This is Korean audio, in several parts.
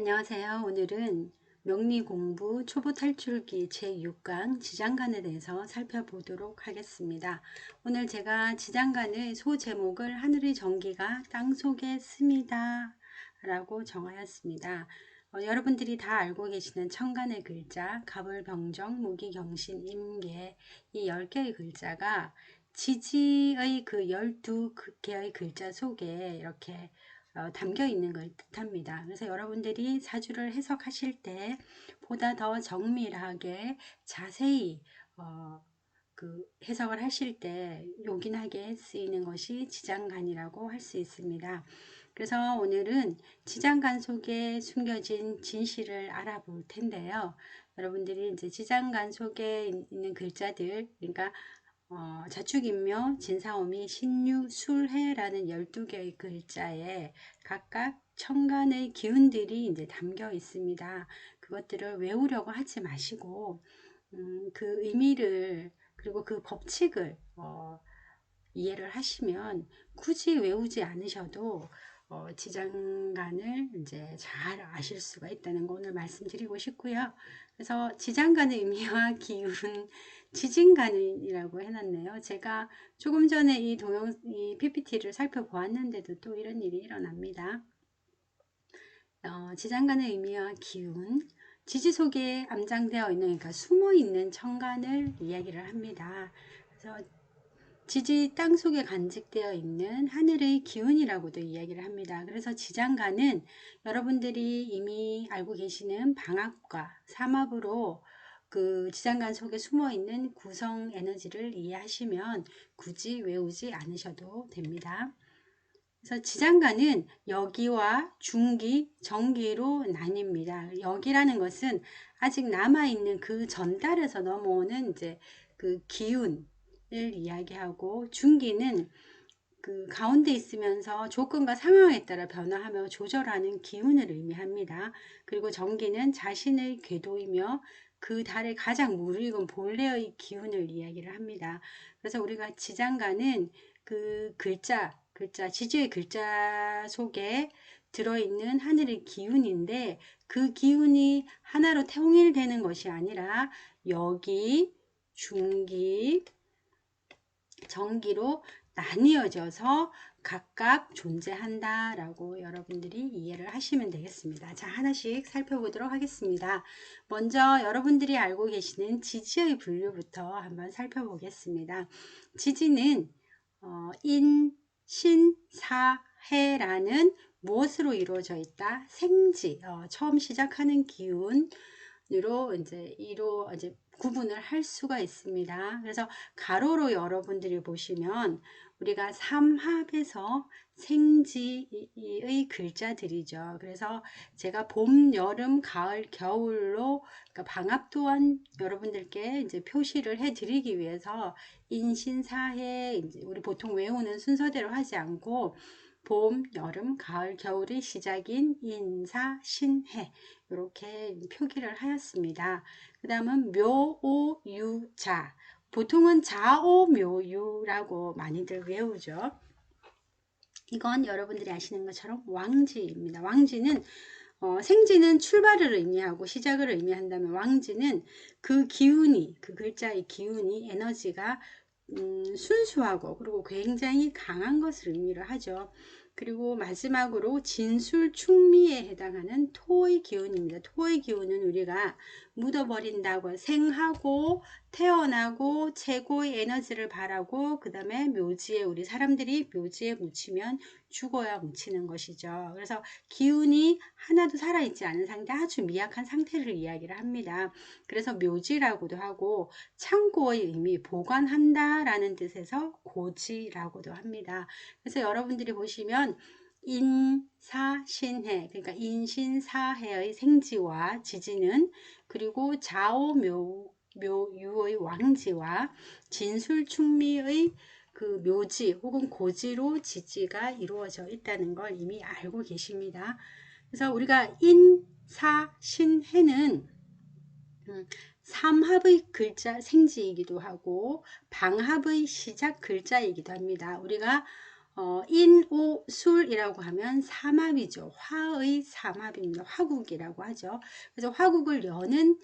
안녕하세요. 오늘은 명리공부 초보 탈출기 제6강 지장간에 대해서 살펴보도록 하겠습니다. 오늘 제가 지장간의 소제목을 하늘의 전기가 땅속에 씁니다 라고 정하였습니다. 여러분들이 다 알고 계시는 천간의 글자 갑을병정, 무기경신, 임계 이 10개의 글자가 지지의 그 12개의 글자 속에 이렇게 담겨 있는 걸 뜻합니다. 그래서 여러분들이 사주를 해석하실 때 보다 더 정밀하게 자세히 그 해석을 하실 때 요긴하게 쓰이는 것이 지장간이라고 할 수 있습니다. 그래서 오늘은 지장간 속에 숨겨진 진실을 알아볼 텐데요. 여러분들이 이제 지장간 속에 있는 글자들, 그러니까 자축인묘, 진사오미, 신유, 술해라는 12개의 글자에 각각 천간의 기운들이 이제 담겨 있습니다. 그것들을 외우려고 하지 마시고 그 의미를 그리고 그 법칙을 이해를 하시면 굳이 외우지 않으셔도 지장간을 이제 잘 아실 수가 있다는 거 오늘 말씀드리고 싶고요. 그래서 지장간의 의미와 기운, 지진간이라고 해놨네요. 제가 조금 전에 이 PPT를 살펴보았는데도 또 이런 일이 일어납니다. 지장간의 의미와 기운, 지지 속에 암장되어 있는, 그러니까 숨어 있는 천간을 이야기를 합니다. 그래서 지지 땅속에 간직되어 있는 하늘의 기운이라고도 이야기를 합니다. 그래서 지장간은 여러분들이 이미 알고 계시는 방압과 삼합으로 그 지장간 속에 숨어 있는 구성 에너지를 이해하시면 굳이 외우지 않으셔도 됩니다. 그래서 지장간은 여기와 중기, 정기로 나뉩니다. 여기라는 것은 아직 남아있는 그 전달에서 넘어오는 이제 그 기운을 이야기하고, 중기는 그 가운데 있으면서 조건과 상황에 따라 변화하며 조절하는 기운을 의미합니다. 그리고 정기는 자신의 궤도이며 그 달의 가장 무르익은 본래의 기운을 이야기를 합니다. 그래서 우리가 지장간은 그 지지의 글자 속에 들어있는 하늘의 기운인데, 그 기운이 하나로 통일되는 것이 아니라 여기, 중기, 정기로 나뉘어져서 각각 존재한다 라고 여러분들이 이해를 하시면 되겠습니다. 자, 하나씩 살펴보도록 하겠습니다. 먼저 여러분들이 알고 계시는 지지의 분류부터 한번 살펴보겠습니다. 지지는 인, 신, 사, 해라는 무엇으로 이루어져 있다? 생지, 처음 시작하는 기운으로 이제 구분을 할 수가 있습니다. 그래서 가로로 여러분들이 보시면 우리가 삼합에서 생지의 글자들이죠. 그래서 제가 봄, 여름, 가을, 겨울로 그러니까 방학 또한 여러분들께 이제 표시를 해 드리기 위해서 인신사해 우리 보통 외우는 순서대로 하지 않고 봄, 여름, 가을, 겨울의 시작인 인사, 신해 이렇게 표기를 하였습니다. 그 다음은 묘, 오, 유, 자. 보통은 자오, 묘, 유라고 많이들 외우죠. 이건 여러분들이 아시는 것처럼 왕지입니다. 왕지는 생지는 출발을 의미하고 시작을 의미한다면, 왕지는 그 기운이, 그 글자의 기운이, 에너지가 순수하고 그리고 굉장히 강한 것을 의미를 하죠. 그리고 마지막으로 진술충미에 해당하는 토의 기운입니다. 토의 기운은 우리가 묻어버린다고, 생하고 태어나고 최고의 에너지를 바라고 그 다음에 묘지에, 우리 사람들이 묘지에 묻히면 죽어야 묻히는 것이죠. 그래서 기운이 하나도 살아있지 않은 상태, 아주 미약한 상태를 이야기를 합니다. 그래서 묘지라고도 하고, 창고의 의미, 보관한다 라는 뜻에서 고지라고도 합니다. 그래서 여러분들이 보시면 인사신해, 그러니까 인신사해의 생지와 지지는, 그리고 좌오묘유의 왕지와 진술충미의 그 묘지 혹은 고지로 지지가 이루어져 있다는 걸 이미 알고 계십니다. 그래서 우리가 인사신해는 삼합의 글자 생지이기도 하고 방합의 시작 글자이기도 합니다. 우리가 인오술이라고 하면 삼합이죠. 화의 삼합입니다. 화국이라고 하죠. 그래서 화국을 여는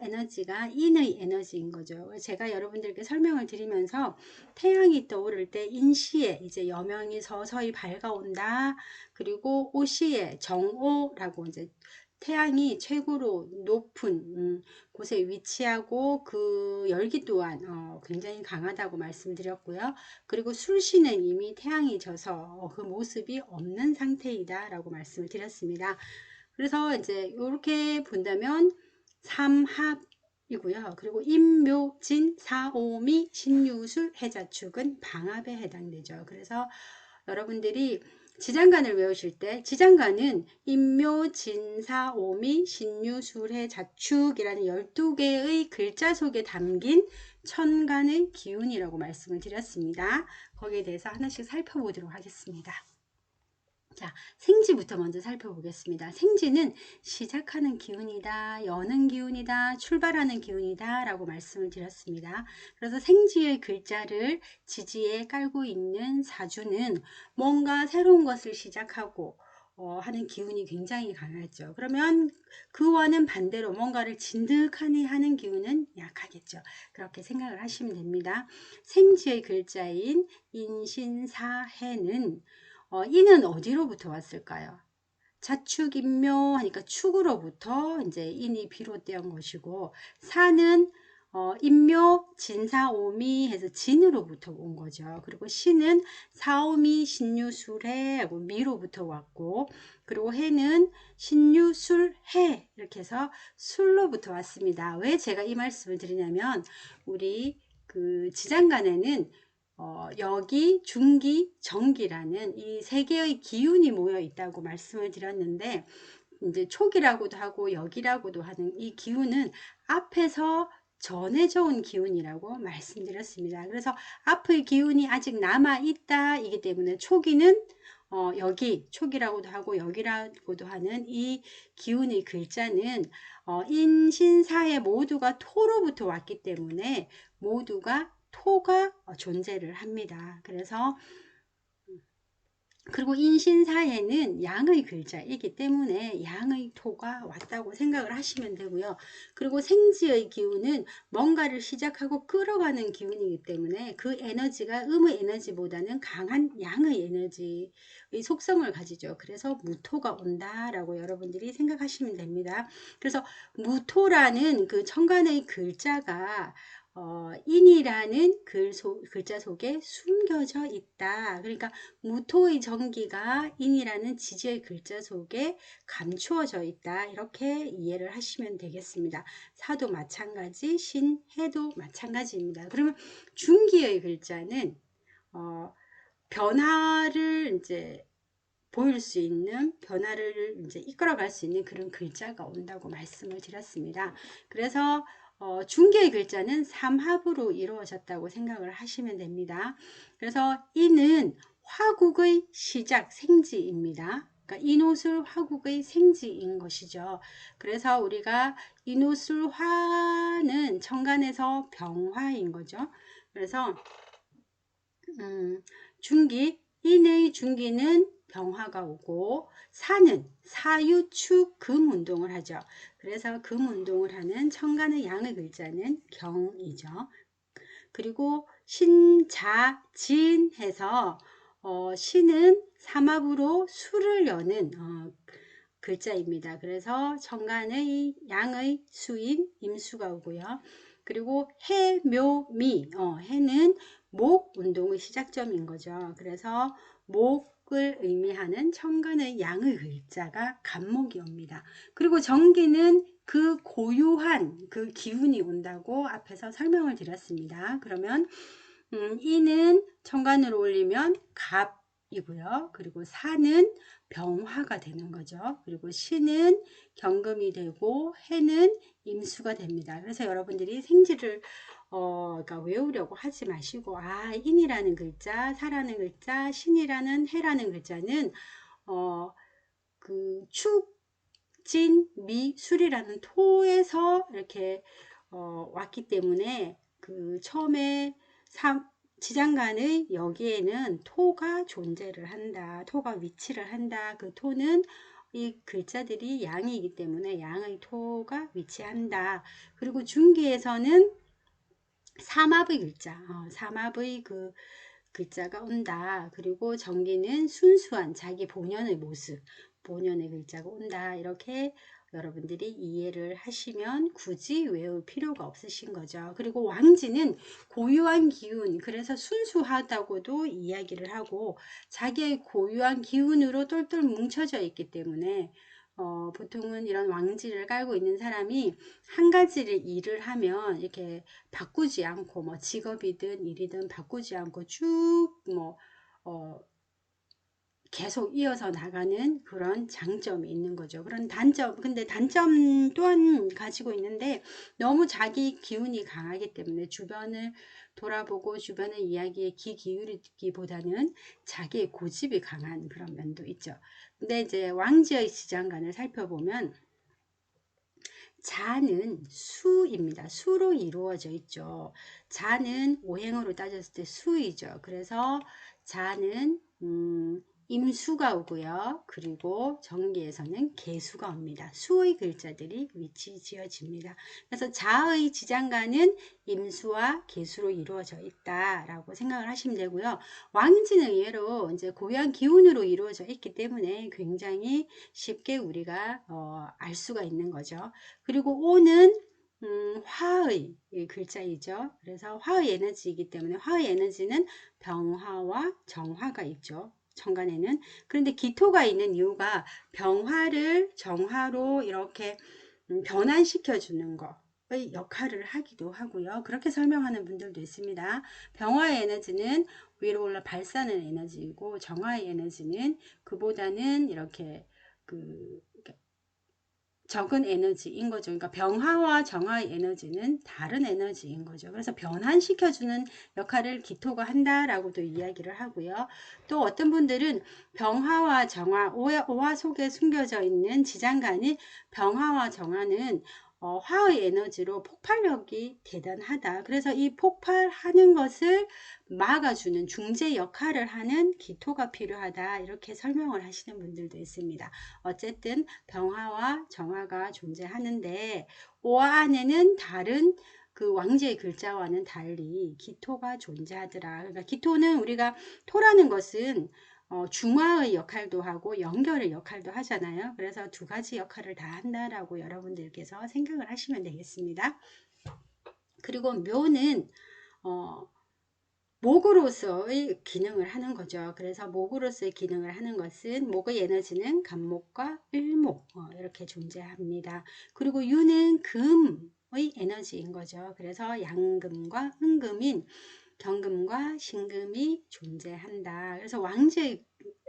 에너지가 인의 에너지인 거죠. 제가 여러분들께 설명을 드리면서 태양이 떠오를 때 인시에 이제 여명이 서서히 밝아온다. 그리고 오시에 정오라고 이제 태양이 최고로 높은 곳에 위치하고 그 열기 또한 굉장히 강하다고 말씀드렸고요. 그리고 술시는 이미 태양이 져서 그 모습이 없는 상태이다 라고 말씀을 드렸습니다. 그래서 이제 이렇게 본다면 삼합이고요. 그리고 임묘진 사오미 신유술 해자축은 방합에 해당되죠. 그래서 여러분들이 지장간을 외우실 때 지장간은 임묘, 진사, 오미, 신유, 술해, 자축이라는 12개의 글자 속에 담긴 천간의 기운이라고 말씀을 드렸습니다. 거기에 대해서 하나씩 살펴보도록 하겠습니다. 자, 생지부터 먼저 살펴보겠습니다. 생지는 시작하는 기운이다, 여는 기운이다, 출발하는 기운이다 라고 말씀을 드렸습니다. 그래서 생지의 글자를 지지에 깔고 있는 사주는 뭔가 새로운 것을 시작하고 하는 기운이 굉장히 강하죠. 그러면 그와는 반대로 뭔가를 진득하니 하는 기운은 약하겠죠. 그렇게 생각을 하시면 됩니다. 생지의 글자인 인신사해는 이는 어디로부터 왔을까요? 자축인묘 하니까 축으로부터 이제 인이 비롯된 것이고, 사는 인묘 진사오미 해서 진으로부터 온 거죠. 그리고 시는 사오미 신유술해 하고 미로부터 왔고, 그리고 해는 신유술해 이렇게 해서 술로부터 왔습니다. 왜 제가 이 말씀을 드리냐면 우리 그 지장간에는 여기, 중기, 정기라는 이 세 개의 기운이 모여 있다고 말씀을 드렸는데, 이제 촉이라고도 하고 역이라고도 하는 이 기운은 앞에서 전해져 온 기운이라고 말씀드렸습니다. 그래서 앞의 기운이 아직 남아 있다 이기 때문에 촉이는 여기 촉이라고도 하고 역이라고도 하는 이 기운의 글자는 인신사의 모두가 토로부터 왔기 때문에 모두가 토가 존재를 합니다. 그래서 그리고 인신사에는 양의 글자이기 때문에 양의 토가 왔다고 생각을 하시면 되고요. 그리고 생지의 기운은 뭔가를 시작하고 끌어가는 기운이기 때문에 그 에너지가 음의 에너지보다는 강한 양의 에너지의 속성을 가지죠. 그래서 무토가 온다라고 여러분들이 생각하시면 됩니다. 그래서 무토라는 그 천간의 글자가 인이라는 글자 속에 숨겨져 있다. 그러니까 무토의 정기가 인이라는 지지의 글자 속에 감추어져 있다. 이렇게 이해를 하시면 되겠습니다. 사도 마찬가지, 신해도 마찬가지입니다. 그러면 중기의 글자는 변화를 이제 보일 수 있는 변화를 이제 이끌어갈 수 있는 그런 글자가 온다고 말씀을 드렸습니다. 그래서 중개의 글자는 삼합으로 이루어졌다고 생각을 하시면 됩니다. 그래서 이는 화국의 시작 생지입니다. 그러니까 인호술 화국의 생지인 것이죠. 그래서 우리가 인호술 화는 천간에서 병화인 거죠. 그래서 중기 인의 중기는 병화가 오고 사는 사유축 금운동을 하죠. 그래서 금운동을 하는 천간의 양의 글자는 경이죠. 그리고 신자진 해서 신은 삼합으로 수를 여는 글자입니다. 그래서 천간의 양의 수인 임수가 오고요. 그리고 해묘미 해는 목 운동의 시작점인 거죠. 그래서 목을 의미하는 천간의 양의 글자가 간목이 옵니다. 그리고 정기는 그 고유한 그 기운이 온다고 앞에서 설명을 드렸습니다. 그러면 이는 천간으로 올리면 갑이고요. 그리고 사는 병화가 되는 거죠. 그리고 신은 경금이 되고 해는 임수가 됩니다. 그래서 여러분들이 생지를 그러니까 외우려고 하지 마시고 인이라는 글자, 사라는 글자, 신이라는 해라는 글자는 그 축, 진, 미, 술이라는 토에서 이렇게 왔기 때문에 그 처음에 지장간의 여기에는 토가 존재를 한다. 토가 위치를 한다. 그 토는 이 글자들이 양이기 때문에 양의 토가 위치한다. 그리고 중기에서는 삼합의 글자, 삼합의 그 글자가 온다. 그리고 정기는 순수한 자기 본연의 모습, 본연의 글자가 온다. 이렇게 여러분들이 이해를 하시면 굳이 외울 필요가 없으신 거죠. 그리고 왕지는 고유한 기운, 그래서 순수하다고도 이야기를 하고 자기의 고유한 기운으로 똘똘 뭉쳐져 있기 때문에 보통은 이런 왕지를 깔고 있는 사람이 한 가지를 일을 하면 이렇게 바꾸지 않고 뭐 직업이든 일이든 바꾸지 않고 쭉 뭐 계속 이어서 나가는 그런 장점이 있는 거죠. 그런 단점, 근데 단점 또한 가지고 있는데 너무 자기 기운이 강하기 때문에 주변을 돌아보고 주변의 이야기에 귀 기울이기보다는 자기의 고집이 강한 그런 면도 있죠. 근데 이제 왕지의 지장간을 살펴보면 자는 수입니다. 수로 이루어져 있죠. 자는 오행으로 따졌을 때 수이죠. 그래서 자는 임수가 오고요. 그리고 정기에서는 개수가 옵니다. 수의 글자들이 위치 지어집니다. 그래서 자의 지장간은 임수와 개수로 이루어져 있다라고 생각을 하시면 되고요. 왕지는 의외로 이제 고유한 기운으로 이루어져 있기 때문에 굉장히 쉽게 우리가 알 수가 있는 거죠. 그리고 오는 화의 글자이죠. 그래서 화의 에너지이기 때문에 화의 에너지는 병화와 정화가 있죠. 천간에는. 그런데 기토가 있는 이유가 병화를 정화로 이렇게 변환시켜 주는 거의 역할을 하기도 하고요. 그렇게 설명하는 분들도 있습니다. 병화의 에너지는 위로 올라 발산하는 에너지이고 정화의 에너지는 그보다는 이렇게 그 적은 에너지인 거죠. 그러니까 병화와 정화의 에너지는 다른 에너지인 거죠. 그래서 변환시켜주는 역할을 기토가 한다라고도 이야기를 하고요. 또 어떤 분들은 병화와 정화, 오화 속에 숨겨져 있는 지장간이 병화와 정화는 화의 에너지로 폭발력이 대단하다. 그래서 이 폭발하는 것을 막아주는 중재 역할을 하는 기토가 필요하다. 이렇게 설명을 하시는 분들도 있습니다. 어쨌든 병화와 정화가 존재하는데 오화 안에는 다른 그 왕지의 글자와는 달리 기토가 존재하더라. 그러니까 기토는 우리가 토라는 것은 중화의 역할도 하고 연결의 역할도 하잖아요. 그래서 두 가지 역할을 다 한다라고 여러분들께서 생각을 하시면 되겠습니다. 그리고 묘는 목으로서의 기능을 하는 거죠. 그래서 목으로서의 기능을 하는 것은 목의 에너지는 간목과 일목 이렇게 존재합니다. 그리고 유는 금의 에너지인 거죠. 그래서 양금과 은금인 경금과 신금이 존재한다. 그래서 왕지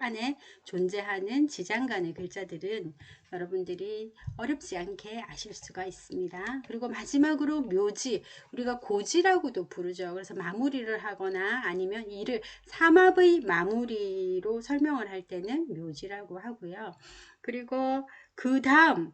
안에 존재하는 지장간의 글자들은 여러분들이 어렵지 않게 아실 수가 있습니다. 그리고 마지막으로 묘지, 우리가 고지라고도 부르죠. 그래서 마무리를 하거나 아니면 이를 삼합의 마무리로 설명을 할 때는 묘지라고 하고요. 그리고 그 다음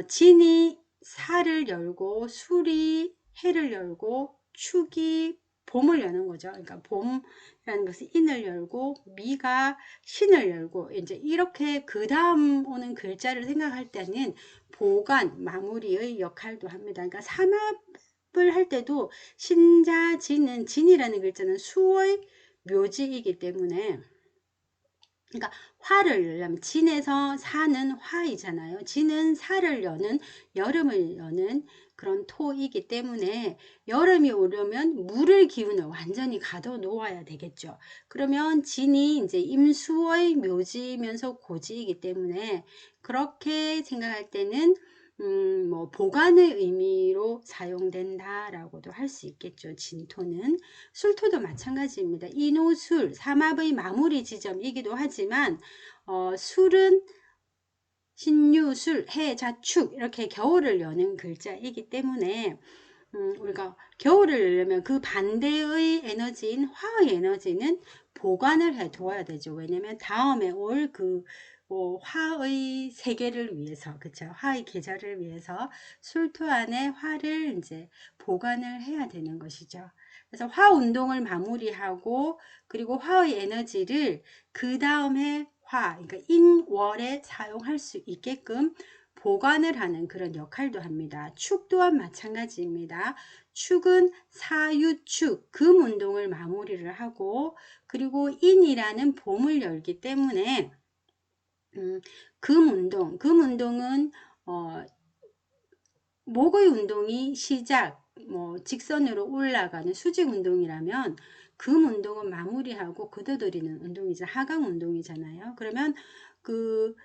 진이 사를 열고 술이 해를 열고 축이 봄을 여는 거죠. 그러니까 봄이라는 것은 인을 열고 미가 신을 열고 이제 이렇게 그 다음 오는 글자를 생각할 때는 보관, 마무리의 역할도 합니다. 그러니까 삼합을 할 때도 신자, 진은 진이라는 글자는 수의 묘지이기 때문에 그러니까 화를 열려면 진에서 사는 화이잖아요. 진은 사를 여는 여름을 여는 그런 토이기 때문에 여름이 오려면 물을 기운을 완전히 가둬 놓아야 되겠죠. 그러면 진이 이제 임수의 묘지면서 고지이기 때문에 그렇게 생각할 때는 뭐 보관의 의미로 사용된다라고도 할 수 있겠죠. 진토는 술토도 마찬가지입니다. 인호술 삼합의 마무리 지점이기도 하지만 술은 신유술 해자축 이렇게 겨울을 여는 글자이기 때문에 우리가 겨울을 열려면 그 반대의 에너지인 화의 에너지는 보관을 해 두어야 되죠. 왜냐면 다음에 올 그 화의 세계를 위해서, 그쵸? 화의 계절을 위해서 술토 안에 화를 이제 보관을 해야 되는 것이죠. 그래서 화 운동을 마무리하고 그리고 화의 에너지를 그 다음에 그러니까 인월에 사용할 수 있게끔 보관을 하는 그런 역할도 합니다. 축 또한 마찬가지입니다. 축은 사유축, 금 운동을 마무리를 하고 그리고 인이라는 봄을 열기 때문에 금 운동은 목의 운동이 직선으로 올라가는 수직 운동이라면 금 운동은 마무리하고 거둬들이는 운동이죠. 하강 운동이잖아요. 그러면 그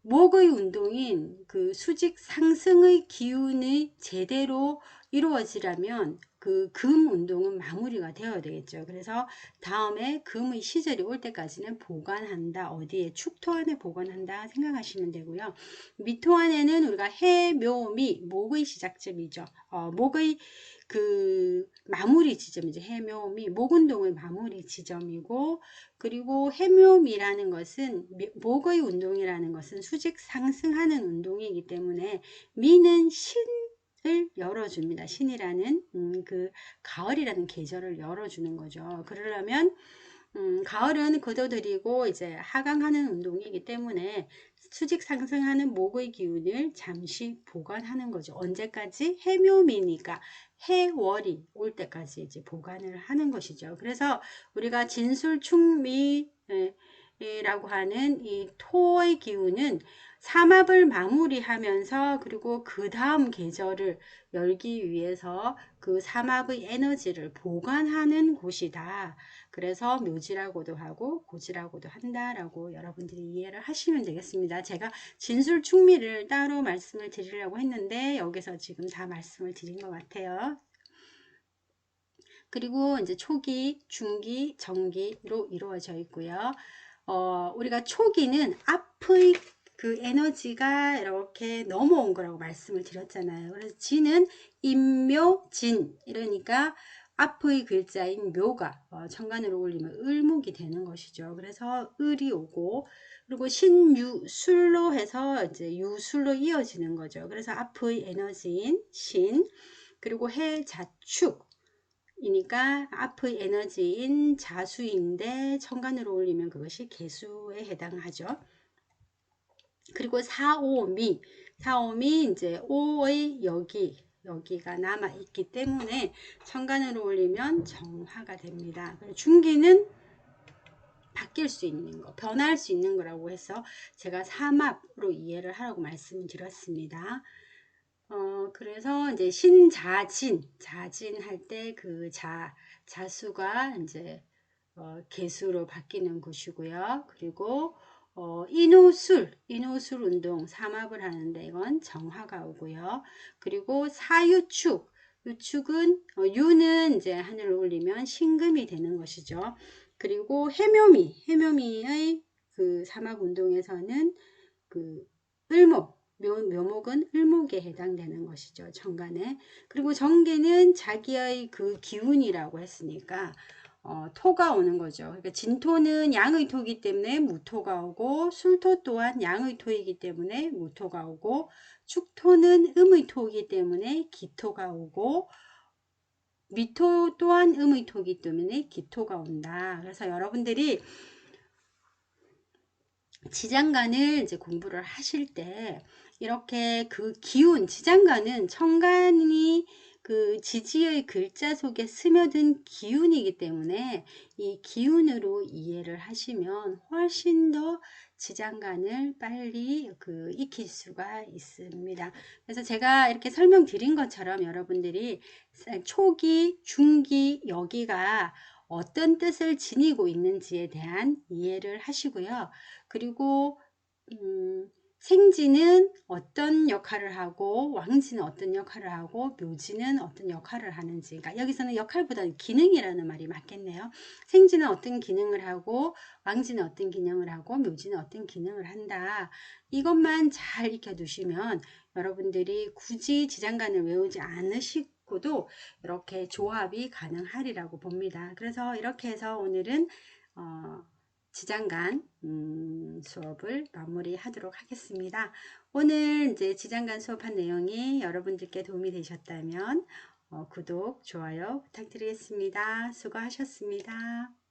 목의 운동인 그 수직 상승의 기운이 제대로 이루어지려면 그 금 운동은 마무리가 되어야 되겠죠. 그래서 다음에 금의 시절이 올 때까지는 보관한다. 어디에? 축토 안에 보관한다 생각하시면 되고요. 미토 안에는 우리가 해, 묘, 미, 목의 시작점이죠. 목의 그 마무리 지점이죠. 해, 묘, 미, 목 운동의 마무리 지점이고 그리고 해묘미라는 것은 목의 운동이라는 것은 수직 상승하는 운동이기 때문에 미는 신을 열어줍니다. 신이라는 그 가을이라는 계절을 열어주는 거죠. 그러려면 가을은 거둬들이고 이제 하강하는 운동이기 때문에 수직 상승하는 목의 기운을 잠시 보관하는 거죠. 언제까지? 해묘미니까 해월이 올 때까지 이제 보관을 하는 것이죠. 그래서 우리가 진술충미라고 하는 이 토의 기운은 삼합을 마무리하면서 그리고 그 다음 계절을 열기 위해서 그 삼합의 에너지를 보관하는 곳이다. 그래서 묘지라고도 하고 고지라고도 한다라고 여러분들이 이해를 하시면 되겠습니다. 제가 진술충미를 따로 말씀을 드리려고 했는데 여기서 지금 다 말씀을 드린 것 같아요. 그리고 이제 초기, 중기, 정기로 이루어져 있고요. 우리가 초기는 앞의 그 에너지가 이렇게 넘어온 거라고 말씀을 드렸잖아요. 그래서 진은 인묘진, 이러니까 앞의 글자인 묘가 천간으로 올리면 을목이 되는 것이죠. 그래서 을이 오고 그리고 신유술로 해서 이제 유술로 이어지는 거죠. 그래서 앞의 에너지인 신 그리고 해자축 이니까 앞의 에너지인 자수인데 천간으로 올리면 그것이 개수에 해당하죠. 그리고 사오미 이제 오의 여기가 남아 있기 때문에 천간으로 올리면 정화가 됩니다. 중기는 바뀔 수 있는 거, 변할 수 있는 거라고 해서 제가 삼합으로 이해를 하라고 말씀을 드렸습니다. 그래서 이제 자진 할 때 그 자수가 이제 개수로 바뀌는 것이고요. 그리고 인호술 운동 삼합을 하는데 이건 정화가 오고요. 그리고 사유축, 유축은 유는 이제 하늘을 올리면 신금이 되는 것이죠. 그리고 해묘미의 그 삼합 운동에서는 그 을목 묘목은 을목에 해당되는 것이죠. 정간에. 그리고 정계는 자기의 그 기운이라고 했으니까 토가 오는 거죠. 그러니까 진토는 양의 토이기 때문에 무토가 오고 술토 또한 양의 토이기 때문에 무토가 오고 축토는 음의 토이기 때문에 기토가 오고 미토 또한 음의 토이기 때문에 기토가 온다. 그래서 여러분들이 지장간을 이제 공부를 하실 때 이렇게 그 기운, 지장간은 천간이 그 지지의 글자 속에 스며든 기운이기 때문에 이 기운으로 이해를 하시면 훨씬 더 지장간을 빨리 그 익힐 수가 있습니다. 그래서 제가 이렇게 설명드린 것처럼 여러분들이 초기, 중기, 여기가 어떤 뜻을 지니고 있는지에 대한 이해를 하시고요. 그리고 생지는 어떤 역할을 하고 왕지는 어떤 역할을 하고 묘지는 어떤 역할을 하는지, 그러니까 여기서는 역할보다는 기능이라는 말이 맞겠네요. 생지는 어떤 기능을 하고 왕지는 어떤 기능을 하고 묘지는 어떤 기능을 한다. 이것만 잘 익혀두시면 여러분들이 굳이 지장간을 외우지 않으시고도 이렇게 조합이 가능하리라고 봅니다. 그래서 이렇게 해서 오늘은 지장간 수업을 마무리하도록 하겠습니다. 오늘 이제 지장간 수업한 내용이 여러분들께 도움이 되셨다면 구독, 좋아요 부탁드리겠습니다. 수고하셨습니다.